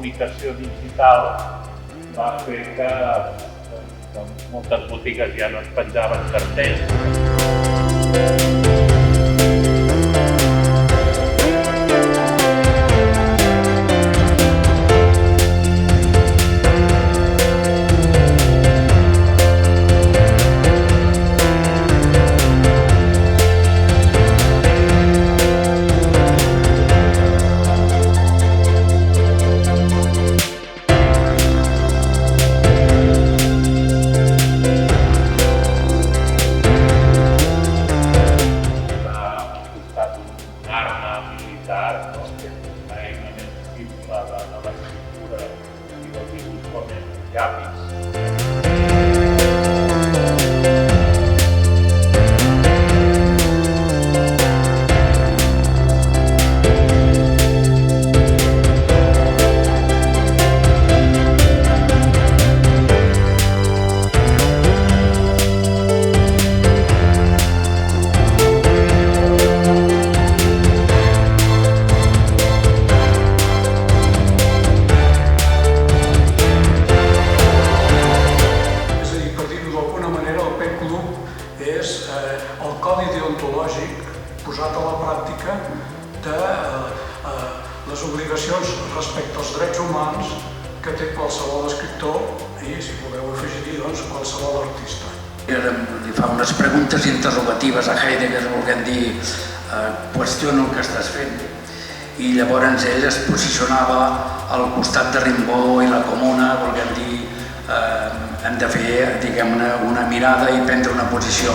comunicació digital va fer que moltes botigues ja no es penjaven cartells. És el codi deontològic posat a la pràctica de les obligacions respecte als drets humans que té qualsevol escriptor i, si voleu afegir-hi, qualsevol artista. Li fa unes preguntes interrogatives a Heidegger, volent dir, qüestiono el que estàs fent. I llavors ell es posicionava al costat de Rimbaud i la Comuna, volent dir, hem de fer, diguem-ne, una mirada i prendre una posició.